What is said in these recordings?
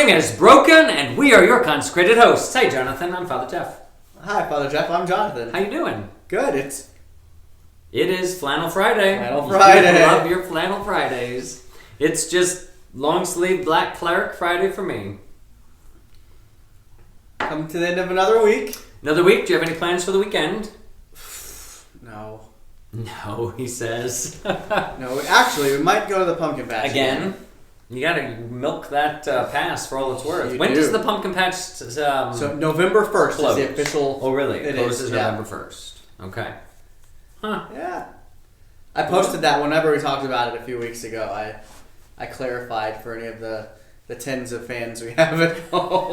recording is broken, and we are your consecrated hosts. Hi, Jonathan. I'm Father Jeff. Hi, Father Jeff. I'm Jonathan. How you doing? Good. It is Flannel Friday. Flannel Friday. You love your Flannel Fridays. It's just long sleeve black cleric Friday for me. Come to the end of another week. Another week. Do you have any plans for the weekend? No. No, he says. No, actually, we might go to the pumpkin patch Again? You gotta milk that pass for all it's worth. You When do. does the pumpkin patch So November 1st close? is the official... Oh, really? It Closes is, yeah. November 1st. Okay. Huh. Yeah. I posted that whenever we talked about it a few weeks ago. I clarified for any of the tens of fans we have at home.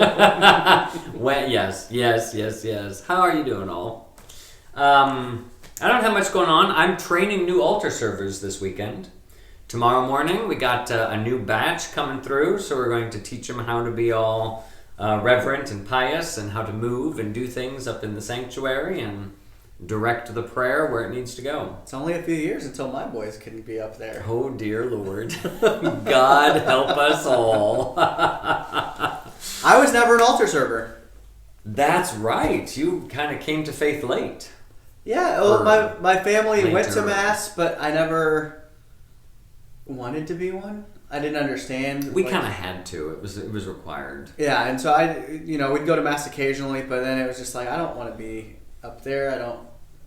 Well, yes. How are you doing all? I don't have much going on. I'm training new altar servers this weekend. Tomorrow morning, we got a new batch coming through, so we're going to teach them how to be all reverent and pious and how to move and do things up in the sanctuary and direct the prayer where it needs to go. It's only a few years until my boys can be up there. Oh, dear Lord. God help us all. I was never an altar server. That's right. You kind of came to faith late. Yeah, well, my family went to later. Mass, but I never wanted to be one. I didn't understand. We kind of had to. It was required. Yeah, and so we'd go to Mass occasionally, but then it was just like, I don't want to be up there.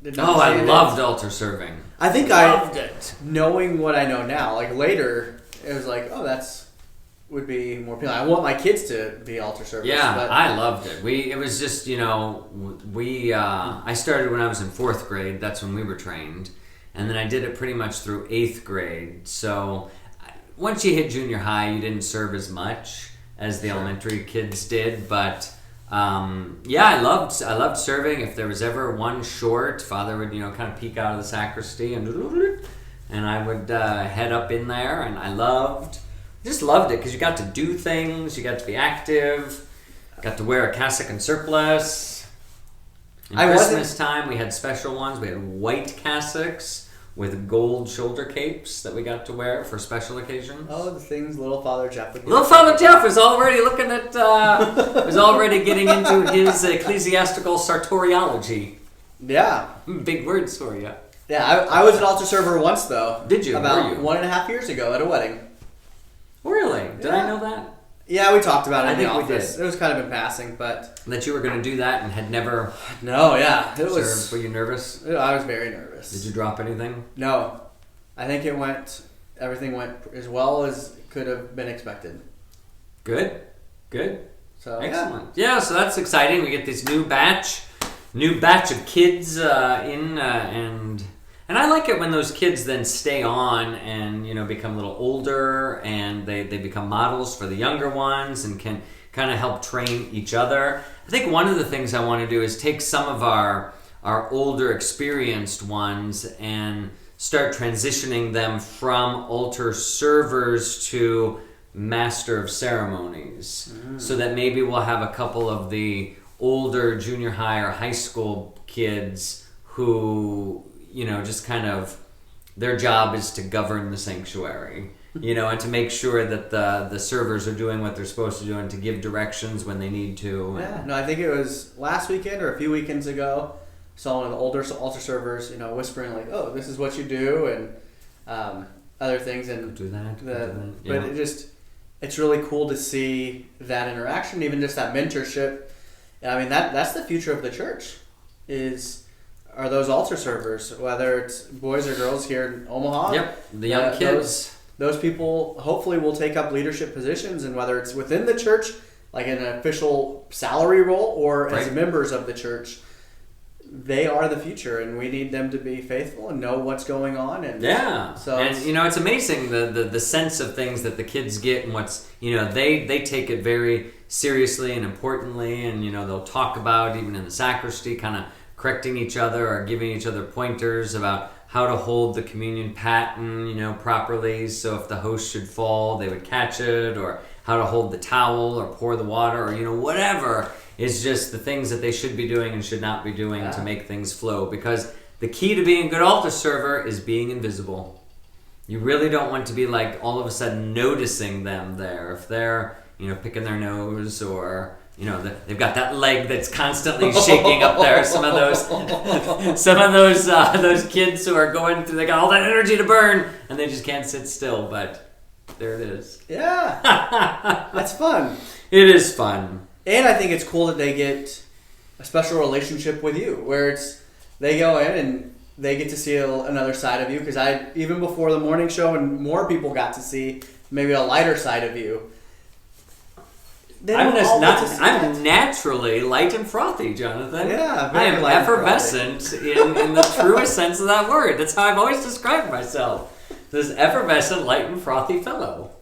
Didn't Oh, I understand loved it. altar serving. I think Loved it. knowing what I know now, like later, it was like, oh, would be more appealing. I want my kids to be altar servers. Yeah, but I loved it. It was just, I started when I was in 4th grade. That's when we were trained. And then I did it pretty much through 8th grade. So once you hit junior high, you didn't serve as much as the elementary kids did. But I loved serving. If there was ever one short, Father would, kind of peek out of the sacristy and I would head up in there. And I just loved it because you got to do things, you got to be active, got to wear a cassock and surplice. Christmas time, we had special ones. We had white cassocks with gold shoulder capes that we got to wear for special occasions. Oh, the things little Father Jeff would do. Little Father Jeff is already looking at, was already getting into his ecclesiastical sartoriology. Yeah. Big words for you. Yeah, I was an altar server once, though. Did you? About Were you? 1.5 years ago at a wedding. Really? Did I Yeah. know that? Yeah, we talked about it I in the think we office. did. It was kind of in passing, but... That you were going to do that and had never No, yeah. It served. was... Were you nervous? I was very nervous. Did you drop anything? No. I think everything went as well as could have been expected. Good. So, Excellent. Yeah, so that's exciting. We get this new batch of kids in, and I like it when those kids then stay on and become a little older and they become models for the younger ones and can kind of help train each other. I think one of the things I want to do is take some of our older experienced ones and start transitioning them from altar servers to master of ceremonies, so that maybe we'll have a couple of the older junior high or high school kids who just kind of their job is to govern the sanctuary, and to make sure that the servers are doing what they're supposed to do and to give directions when they need to. Yeah, no, I think it was last weekend or a few weekends ago. Saw one of the older altar servers, whispering like, "Oh, this is what you do," and other things, and Do that. But it's really cool to see that interaction, even just that mentorship. And I mean, that's the future of the church, are those altar servers, whether it's boys or girls here in Omaha. Yep, the young kids. Those people hopefully will take up leadership positions, and whether it's within the church, like in an official salary role, or as members of the church, they are the future, and we need them to be faithful and know what's going on. And so it's amazing the sense of things that the kids get and what's they take it very seriously and importantly, and they'll talk about even in the sacristy, kind of correcting each other or giving each other pointers about how to hold the communion paten, properly. So if the host should fall, they would catch it, or how to hold the towel or pour the water, or whatever. It's just the things that they should be doing and should not be doing to make things flow. Because the key to being a good altar server is being invisible. You really don't want to be like all of a sudden noticing them there. If they're picking their nose, or they've got that leg that's constantly shaking up there. Some of those kids who are going through, they got all that energy to burn, and they just can't sit still. But there it is. Yeah, that's fun. It is fun, and I think it's cool that they get a special relationship with you, where they go in and they get to see another side of you. Because even before the morning show, and more people got to see maybe a lighter side of you. I'm naturally light and frothy, Jonathan. Yeah, I am effervescent in the truest sense of that word. That's how I've always described myself. This effervescent, light and frothy fellow.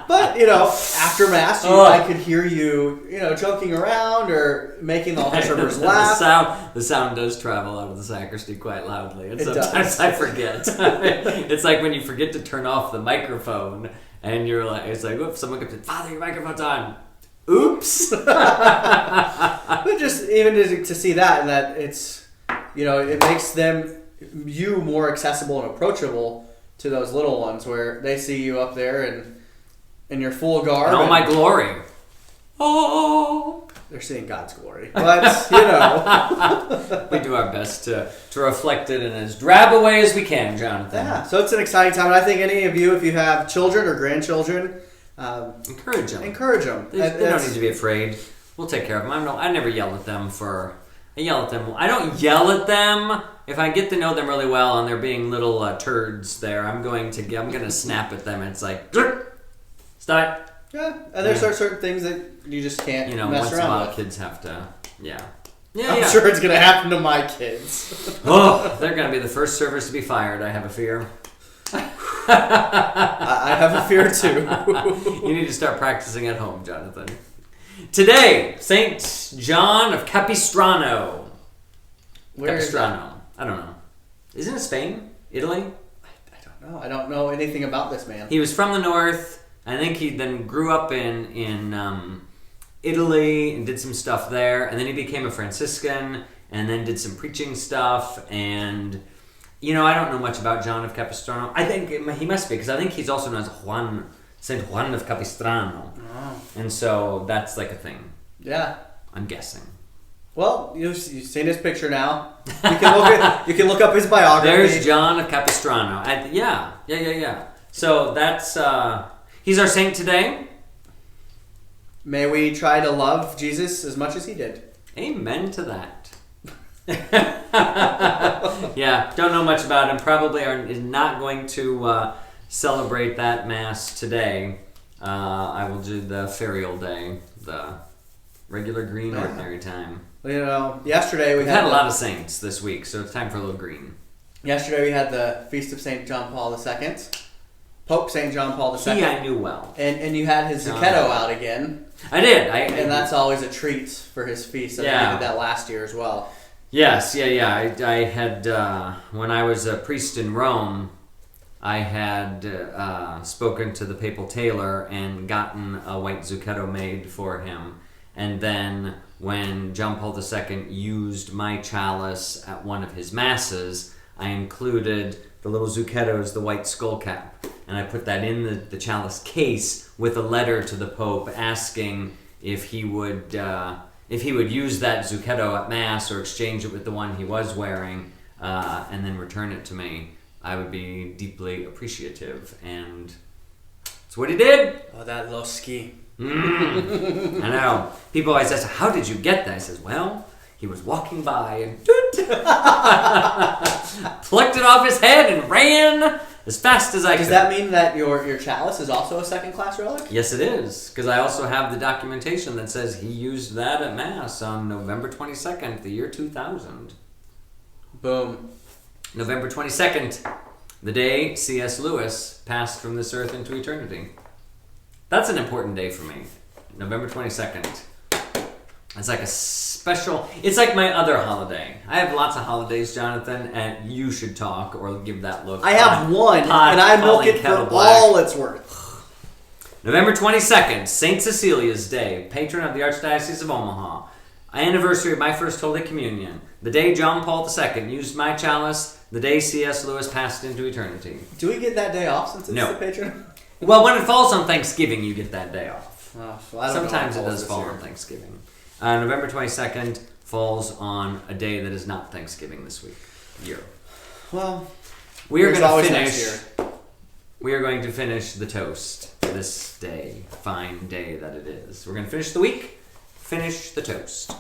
But, after Mass, I could hear you, joking around or making the husbanders laugh. The sound does travel out of the sacristy quite loudly, and sometimes I forget. It's like when you forget to turn off the microphone, and you're like, it's like, oops, someone comes in, Father, your microphone's on. Oops. But just even to see that, and that it's, it makes you more accessible and approachable to those little ones, where they see you up there and in your full garb. And all my glory. Oh. They're seeing God's glory. But, we do our best to reflect it in as drab a way as we can, Jonathan. Yeah, so it's an exciting time. And I think any of you, if you have children or grandchildren, encourage them. They don't need to be afraid. We'll take care of them. I never yell at them I don't yell at them. If I get to know them really well and they're being little turds there, I'm going to snap at them. And it's like, stop. Yeah, and there's certain things that you just can't mess around with. Kids have to, I'm sure it's going to happen to my kids. They're going to be the first servers to be fired, I have a fear. I have a fear too. You need to start practicing at home, Jonathan. Today, Saint John of Capistrano. Where Capistrano. I don't know. Isn't it Spain? Italy? I don't know. I don't know anything about this man. He was from the north. I think he then grew up in Italy and did some stuff there. And then he became a Franciscan and then did some preaching stuff. And, I don't know much about John of Capistrano. I think he must be, because I think he's also known as Saint Juan of Capistrano. Oh. And so that's like a thing. Yeah. I'm guessing. Well, you've seen his picture now. You can look up his biography. There's John of Capistrano. Yeah. So that's he's our saint today. May we try to love Jesus as much as he did. Amen to that. Yeah, don't know much about him. Probably is not going to celebrate that Mass today. I will do the ferial day, the regular green ordinary time. Yesterday We've had a lot of saints this week, so it's time for a little green. Yesterday we had the Feast of St. John Paul II. Pope St. John Paul II. He I knew well. And you had his Zucchetto out again. I did. And that's always a treat for his feast. I think he did that last year as well. Yes, I had, when I was a priest in Rome, I had spoken to the papal tailor and gotten a white Zucchetto made for him. And then when John Paul II used my chalice at one of his masses, I included the little Zucchettos, the white skull cap, and I put that in the chalice case with a letter to the Pope asking if he would use that Zucchetto at Mass or exchange it with the one he was wearing, and then return it to me. I would be deeply appreciative, and that's what he did. Oh, that Losky. I know. People always ask, how did you get that? I says, well, he was walking by and plucked it off his head and ran as fast as I could. Does that mean that your chalice is also a second-class relic? Yes, it is. Because I also have the documentation that says he used that at Mass on November 22nd, the year 2000. Boom. November 22nd, the day C.S. Lewis passed from this earth into eternity. That's an important day for me. November 22nd. It's like a special... It's like my other holiday. I have lots of holidays, Jonathan, and you should talk or give that look. I have one, and I milk it for all it's worth. November 22nd, St. Cecilia's Day, patron of the Archdiocese of Omaha. Anniversary of my first Holy Communion. The day John Paul II used my chalice. The day C.S. Lewis passed into eternity. Do we get that day off since it's the patron? Well, when it falls on Thanksgiving, you get that day off. Well, I don't know Sometimes when it does this fall year. on Thanksgiving. November 22nd falls on a day that is not Thanksgiving this year. Well, We are there's going to always finish. next year. We are going to finish the toast this day, fine day that it is. We're going to finish the week, finish the toast.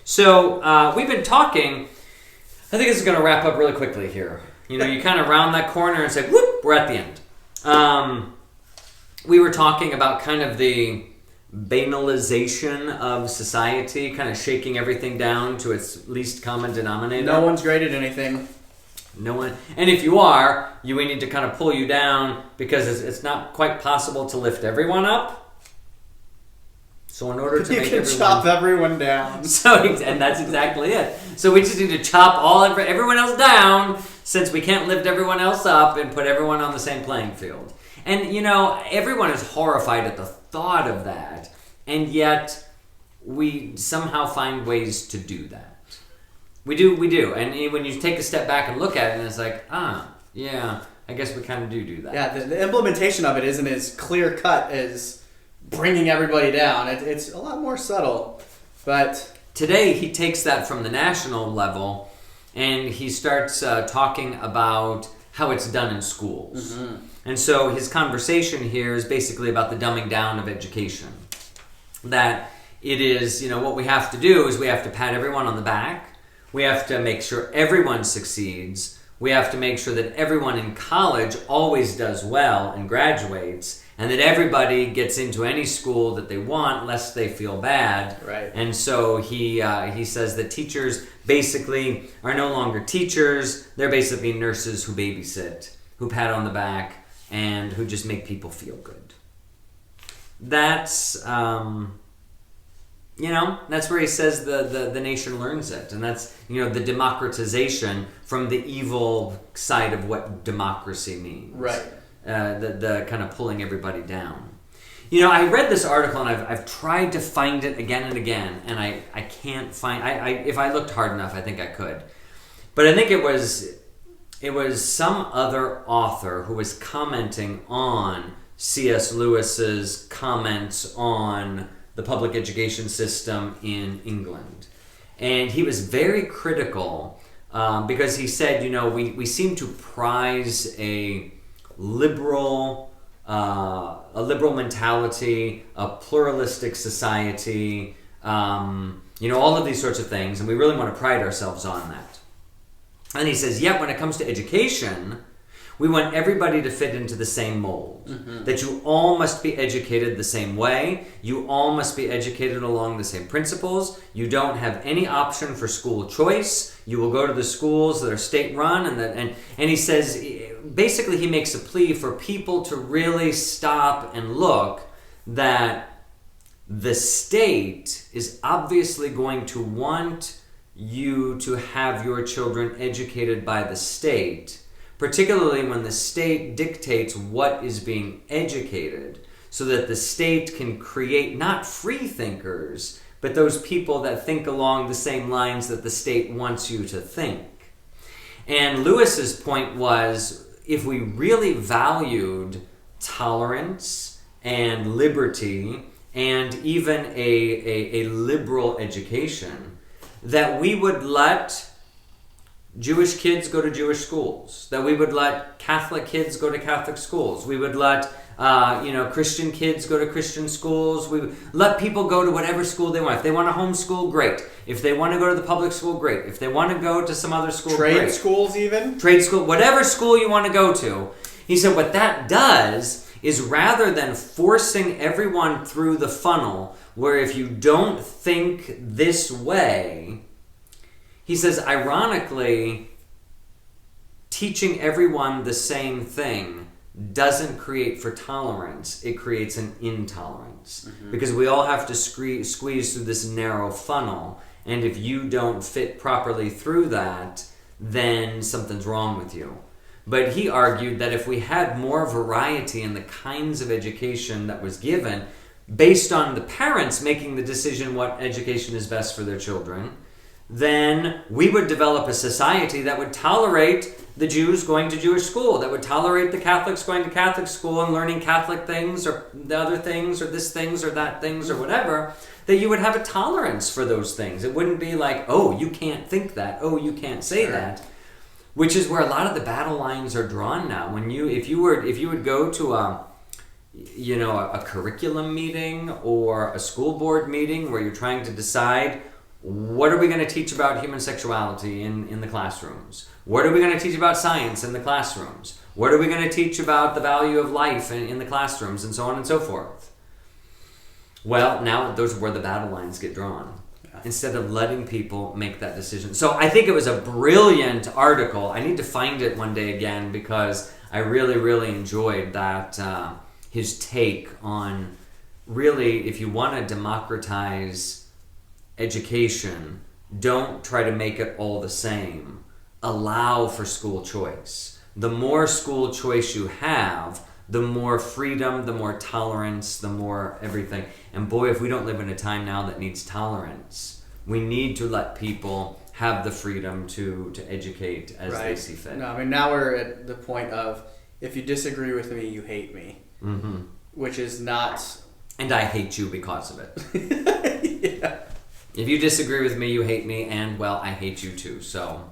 So we've been talking. I think this is going to wrap up really quickly here. You know, you kind of round that corner and say, whoop, we're at the end. We were talking about kind of the banalization of society, kind of shaking everything down to its least common denominator. No one's great at anything. No one, and if you are, we need to kind of pull you down because it's not quite possible to lift everyone up. So in order to You make can chop everyone down. and that's exactly it. So we just need to chop everyone else down, since we can't lift everyone else up and put everyone on the same playing field. And you know, everyone is horrified at the thought of that, and yet we somehow find ways to do that. We do. And when you take a step back and look at it, and it's like, yeah, I guess we kind of do that. Yeah, the implementation of it isn't as clear cut as bringing everybody down. It's a lot more subtle. But today he takes that from the national level, and he starts talking about how it's done in schools. Mm-hmm. And so his conversation here is basically about the dumbing down of education. That it is, you know, what we have to do is we have to pat everyone on the back. We have to make sure everyone succeeds. We have to make sure that everyone in college always does well and graduates, and that everybody gets into any school that they want lest they feel bad. Right. And so he says that teachers basically are no longer teachers. They're basically nurses who babysit, who pat on the back, and who just make people feel good. That's... that's where he says the nation learns it. And that's, the democratization from the evil side of what democracy means. Right. The kind of pulling everybody down. I read this article and I've tried to find it again and again, and I can't find... if I looked hard enough, I think I could. But I think it was some other author who was commenting on C.S. Lewis's comments on the public education system in England. And he was very critical because he said, we seem to prize a liberal mentality, a pluralistic society, all of these sorts of things, and we really want to pride ourselves on that. And he says, yet when it comes to education, we want everybody to fit into the same mold. Mm-hmm. That you all must be educated the same way. You all must be educated along the same principles. You don't have any option for school choice. You will go to the schools that are state-run. And he says, basically he makes a plea for people to really stop and look that the state is obviously going to want you to have your children educated by the state, particularly when the state dictates what is being educated, so that the state can create not free thinkers, but those people that think along the same lines that the state wants you to think. And Lewis's point was, if we really valued tolerance and liberty and even a liberal education, that we would let Jewish kids go to Jewish schools, that we would let Catholic kids go to Catholic schools, we would let Christian kids go to Christian schools, we would let people go to whatever school they want. If they want to homeschool, great. If they want to go to the public school, great. If they want to go to some other school, great. Trade schools even? Trade school, whatever school you want to go to. He said what that does is, rather than forcing everyone through the funnel, where if you don't think this way, he says, ironically, teaching everyone the same thing doesn't create for tolerance. It creates an intolerance. Mm-hmm. Because we all have to squeeze through this narrow funnel. And if you don't fit properly through that, then something's wrong with you. But he argued that if we had more variety in the kinds of education that was given, based on the parents making the decision what education is best for their children, then we would develop a society that would tolerate the Jews going to Jewish school, that would tolerate the Catholics going to Catholic school and learning Catholic things or the other things or this things or that things or whatever, that you would have a tolerance for those things. It wouldn't be like, oh, you can't think that, oh, you can't say that, which is where a lot of the battle lines are drawn now. When if you would go to a curriculum meeting or a school board meeting where you're trying to decide, what are we going to teach about human sexuality in the classrooms? What are we going to teach about science in the classrooms? What are we going to teach about the value of life in the classrooms, and so on and so forth? Well, now those are where the battle lines get drawn, instead of letting people make that decision. So I think it was a brilliant article. I need to find it one day again, because I really, really enjoyed that, his take on, really, if you want to democratize education, don't try to make it all the same. Allow for school choice. The more school choice you have, the more freedom, the more tolerance, the more everything. And boy, if we don't live in a time now that needs tolerance, we need to let people have the freedom to educate as they see fit. No, I mean, now we're at the point of, if you disagree with me, you hate me. Mm-hmm. Which is not... And I hate you because of it. Yeah. If you disagree with me, you hate me, and, well, I hate you too, so...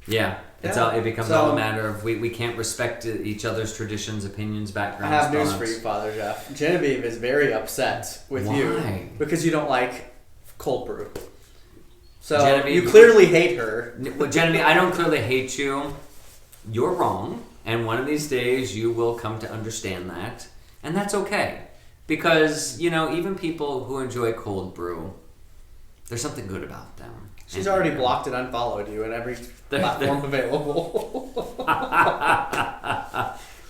Yeah, it becomes all a matter of we can't respect each other's traditions, opinions, backgrounds. I have news for you, Father Jeff. Genevieve is very upset with you because you don't like cold brew. So Genevieve, you clearly hate her. Well, Genevieve, I don't clearly hate you. You're wrong, and one of these days you will come to understand that, and that's okay. Because, even people who enjoy cold brew, there's something good about them. She's already blocked and unfollowed you in every platform available.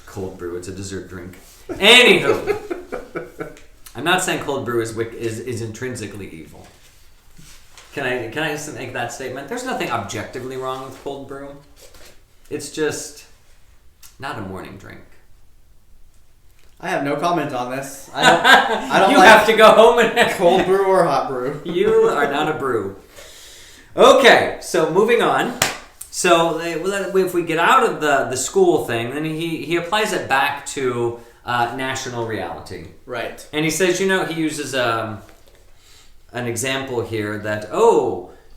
Cold brew, it's a dessert drink. Anywho, I'm not saying cold brew is intrinsically evil. Can I just make that statement? There's nothing objectively wrong with cold brew. It's just not a morning drink. I have no comment on this. I don't you have to go home and cold brew or hot brew. You are not a brew. Okay, so moving on. So if we get out of the school thing, then he applies it back to national reality. Right. And he says, he uses an example here that,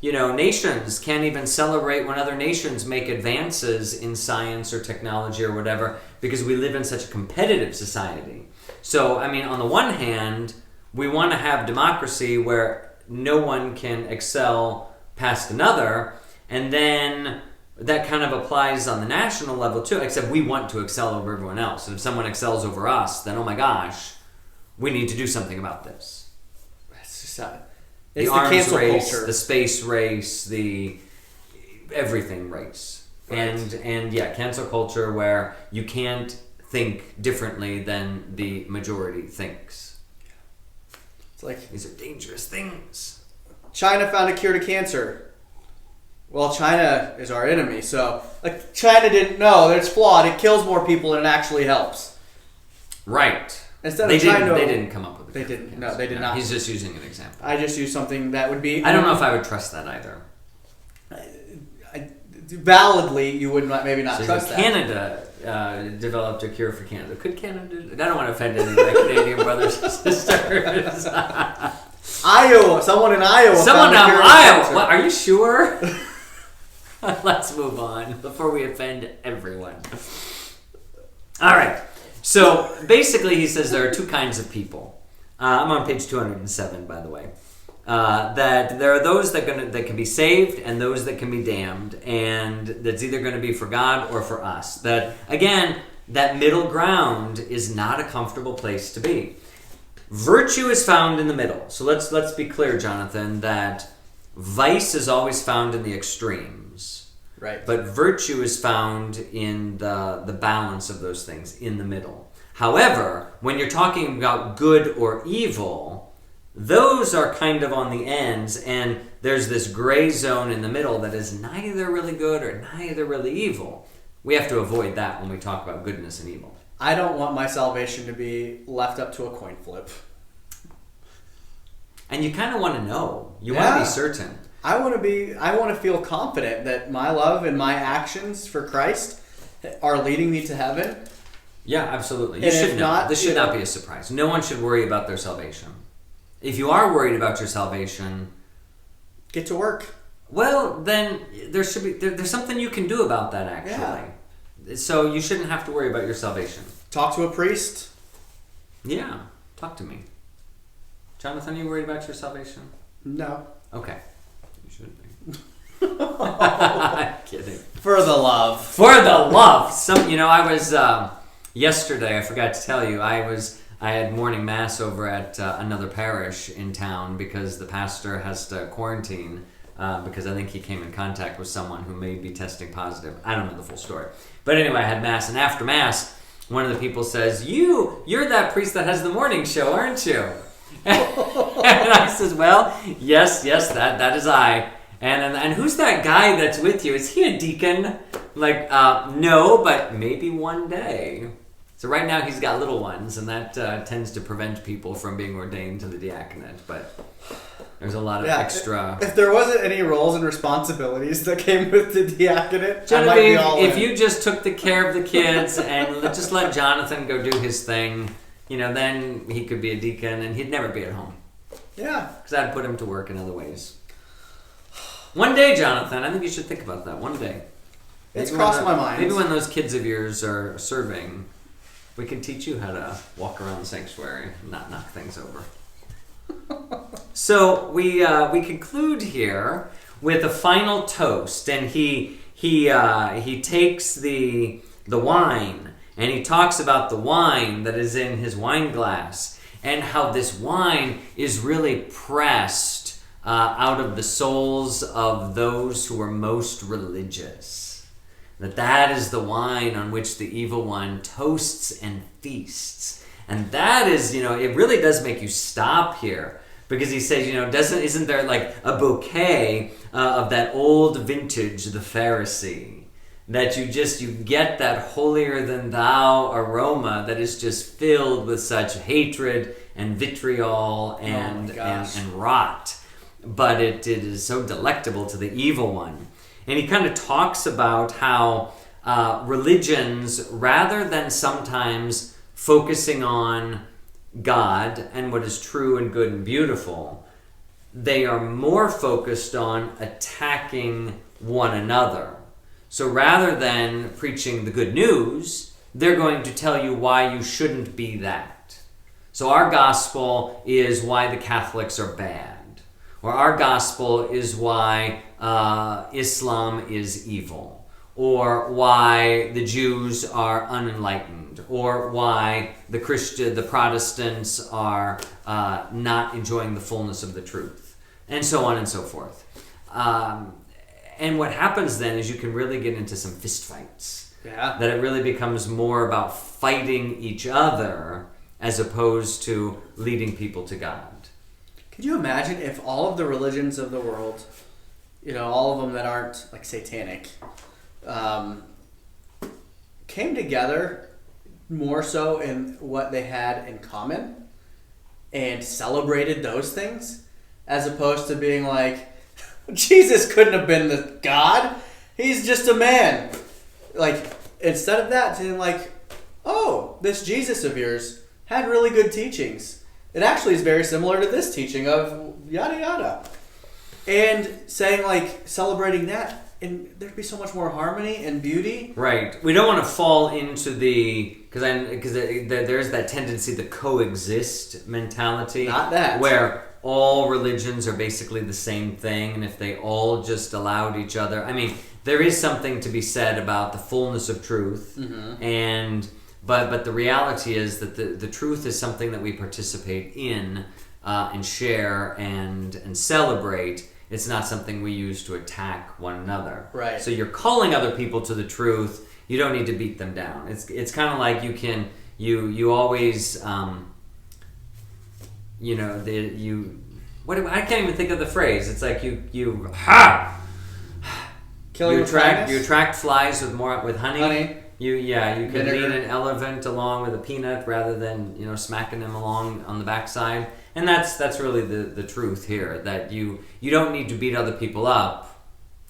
nations can't even celebrate when other nations make advances in science or technology or whatever, because we live in such a competitive society. So, on the one hand, we want to have democracy where no one can excel past another, and then that kind of applies on the national level too, except we want to excel over everyone else. And if someone excels over us, then, oh my gosh, we need to do something about this. It's just the arms race, culture. The space race, the everything race. Right. And cancel culture where you can't think differently than the majority thinks. It's like, these are dangerous things. China found a cure to cancer. Well, China is our enemy, so China didn't know that it's flawed. It kills more people than it actually helps. Right. Instead they of China, they didn't come up with it. They didn't. No, they did not. He's just using an example. I just used something that would be. I don't know if I would trust that either. Validly, you would maybe not trust that. Canada developed a cure for cancer. Could Canada? I don't want to offend any of my Canadian brothers and sisters. Iowa. Someone in Iowa. Someone in Iowa. What, are you sure? Let's move on before we offend everyone. All right. So basically, he says there are two kinds of people. I'm on page 207, by the way. That there are those that can be saved and those that can be damned, and that's either going to be for God or for us. That again, that middle ground is not a comfortable place to be. Virtue is found in the middle. So let's be clear, Jonathan, that vice is always found in the extremes. Right. But virtue is found in the balance of those things, in the middle. However, when you're talking about good or evil, those are kind of on the ends, and there's this gray zone in the middle that is neither really good or neither really evil. We have to avoid that when we talk about goodness and evil. I don't want my salvation to be left up to a coin flip. And you kind of want to know. You want to be certain. I want to feel confident that my love and my actions for Christ are leading me to heaven. Yeah, absolutely. And if not, this should not be a surprise. No one should worry about their salvation. If you are worried about your salvation, get to work. Well, then there's something you can do about that, actually. Yeah. So you shouldn't have to worry about your salvation. Talk to a priest. Yeah, talk to me. Jonathan, are you worried about your salvation? No. Okay. You shouldn't be. I'm kidding. For the love. For the love. I was yesterday, I forgot to tell you, I had morning mass over at another parish in town because the pastor has to quarantine because I think he came in contact with someone who may be testing positive. I don't know the full story. But anyway, I had mass, and after mass, one of the people says, you're that priest that has the morning show, aren't you? And I says, well, yes, that is I. And who's that guy that's with you? Is he a deacon? Like, no, but maybe one day. So right now he's got little ones, and that tends to prevent people from being ordained to the diaconate. But there's a lot of extra. If there wasn't any roles and responsibilities that came with the diaconate, Genevieve, I might be all if in. you just took the care of the kids and just let Jonathan go do his thing, then he could be a deacon, and he'd never be at home. Yeah. Because I'd put him to work in other ways. One day, Jonathan, I think you should think about that. One day. It's crossed my mind. Maybe when those kids of yours are serving, we can teach you how to walk around the sanctuary and not knock things over. So we conclude here with a final toast, and he takes the wine, and he talks about the wine that is in his wine glass, and how this wine is really pressed out of the souls of those who are most religious. That is the wine on which the evil one toasts and feasts. And that is, it really does make you stop here. Because he says, isn't there like a bouquet of that old vintage, the Pharisee? That you get that holier than thou aroma that is just filled with such hatred and vitriol and rot. But it is so delectable to the evil one. And he kind of talks about how religions, rather than sometimes focusing on God and what is true and good and beautiful, they are more focused on attacking one another. So rather than preaching the good news, they're going to tell you why you shouldn't be that. So our gospel is why the Catholics are bad. Or our gospel is why Islam is evil, or why the Jews are unenlightened, or why the Protestants are not enjoying the fullness of the truth, and so on and so forth. And what happens then is you can really get into some fistfights. Yeah. That it really becomes more about fighting each other as opposed to leading people to God. Could you imagine if all of the religions of the world, all of them that aren't like satanic, came together more so in what they had in common and celebrated those things, as opposed to being like, Jesus couldn't have been the God, he's just a man. Like, instead of that, saying like, oh, this Jesus of yours had really good teachings. It actually is very similar to this teaching of yada yada. And saying like, celebrating that, and there'd be so much more harmony and beauty. Right. We don't want to fall into because there's that tendency, the coexist mentality. Not that. Where all religions are basically the same thing, and if they all just allowed each other... there is something to be said about the fullness of truth, mm-hmm. But the reality is that the truth is something that we participate in and share and celebrate. It's not something we use to attack one another. Right. So you're calling other people to the truth. You don't need to beat them down. It's kind of like you always I can't even think of the phrase. It's like you attract flies with honey. You can Vinegar. lead an elephant along with a peanut rather than smacking them along on the backside. And that's really the truth here, that you don't need to beat other people up.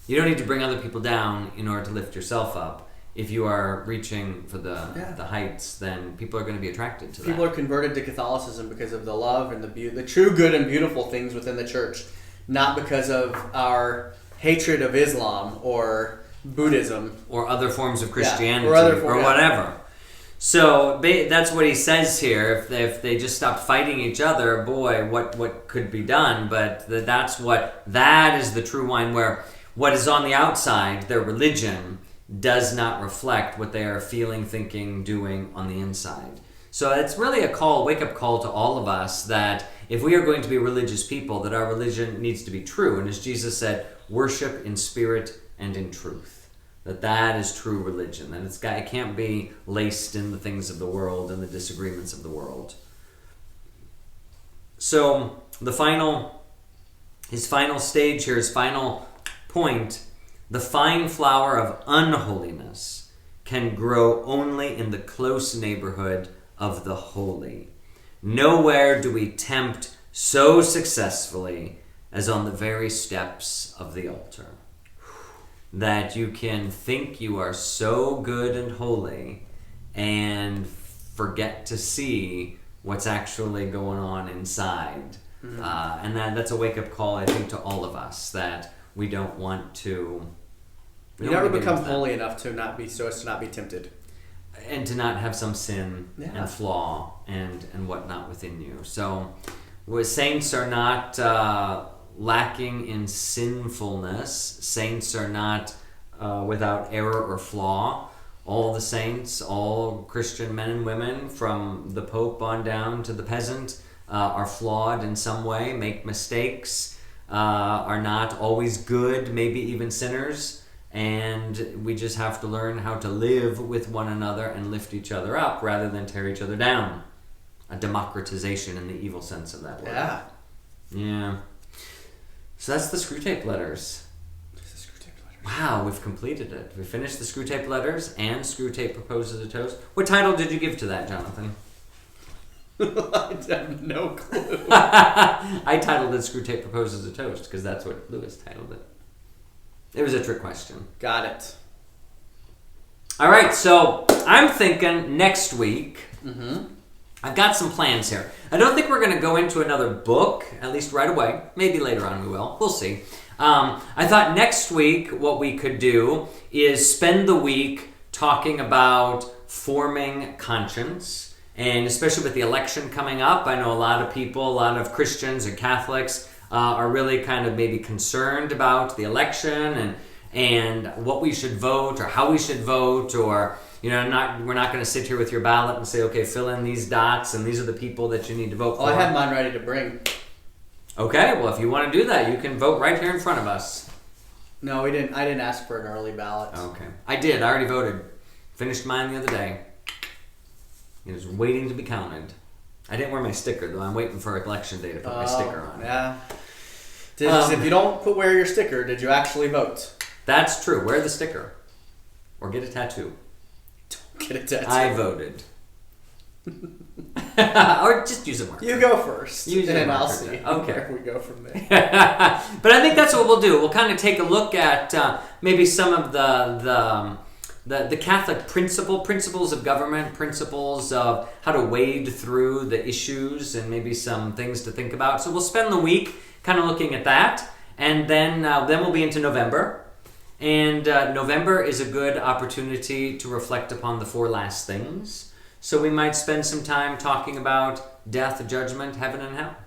You don't need to bring other people down in order to lift yourself up. If you are reaching for the heights, then people are going to be attracted to that. People are converted to Catholicism because of the love and the true good and beautiful things within the church, not because of our hatred of Islam or Buddhism or other forms of Christianity or whatever. So that's what he says here. If they just stopped fighting each other, boy, what could be done? But that is the true wine, where what is on the outside, their religion, does not reflect what they are feeling, thinking, doing on the inside. So it's really a wake-up call to all of us, that if we are going to be religious people, that our religion needs to be true. And as Jesus said, worship in spirit and in truth. That is true religion. And it can't be laced in the things of the world and the disagreements of the world. So his final stage here, his final point: the fine flower of unholiness can grow only in the close neighborhood of the holy. Nowhere do we tempt so successfully as on the very steps of the altar. That you can think you are so good and holy and forget to see what's actually going on inside. Mm-hmm. And that's a wake-up call, I think, to all of us, that we don't want to... You never become holy enough to not be tempted. And to not have some sin and flaw and whatnot within you. So saints are not lacking in sinfulness. Saints are not without error or flaw. All the saints, all Christian men and women, from the Pope on down to the peasant, are flawed in some way, make mistakes, are not always good, maybe even sinners. And we just have to learn how to live with one another and lift each other up rather than tear each other down. A democratization in the evil sense of that word. Yeah. So that's the Screwtape Letters. Wow, we've completed it. We finished the Screwtape Letters and Screwtape Proposes a Toast. What title did you give to that, Jonathan? I have no clue. I titled it Screwtape Proposes a Toast because that's what Lewis titled it. It was a trick question. Got it. All right, so I'm thinking next week. Mm-hmm. I've got some plans here. I don't think we're going to go into another book, at least right away. Maybe later on we will. We'll see. I thought next week what we could do is spend the week talking about forming conscience. And especially with the election coming up, I know a lot of people, a lot of Christians and Catholics are really kind of maybe concerned about the election and what we should vote or how we should vote, or we're not going to sit here with your ballot and say, okay, fill in these dots and these are the people that you need to vote for. Oh, I had mine ready to bring. Okay, well, if you want to do that, you can vote right here in front of us. No, we didn't. I didn't ask for an early ballot. Okay, I did. I already voted. Finished mine the other day. It was waiting to be counted. I didn't wear my sticker, though. I'm waiting for election day to put my sticker on. Yeah. If you don't wear your sticker, did you actually vote? That's true. Wear the sticker. Or get a tattoo. Don't get a tattoo. I voted. Or just use a marker. You go first. And I'll see where we go from there. But I think that's what we'll do. We'll kind of take a look at maybe some of the Catholic principles of government, principles of how to wade through the issues, and maybe some things to think about. So we'll spend the week kind of looking at that, and then we'll be into November. And November is a good opportunity to reflect upon the 4 last things. So we might spend some time talking about death, judgment, heaven, and hell.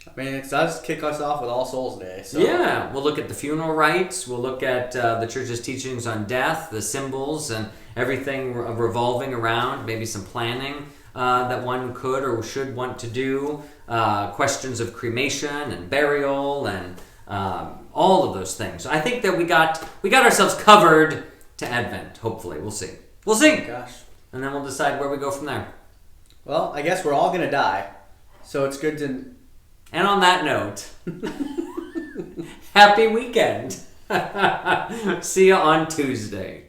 I mean, it does kick us off with All Souls Day. So. Yeah, we'll look at the funeral rites. We'll look at the church's teachings on death, the symbols, and everything revolving around, maybe some planning that one could or should want to do, questions of cremation and burial, and all of those things. So I think that we got ourselves covered to Advent, hopefully. We'll see. We'll see. Oh, gosh. And then we'll decide where we go from there. Well, I guess we're all going to die. So it's good to... And on that note, happy weekend. See you on Tuesday.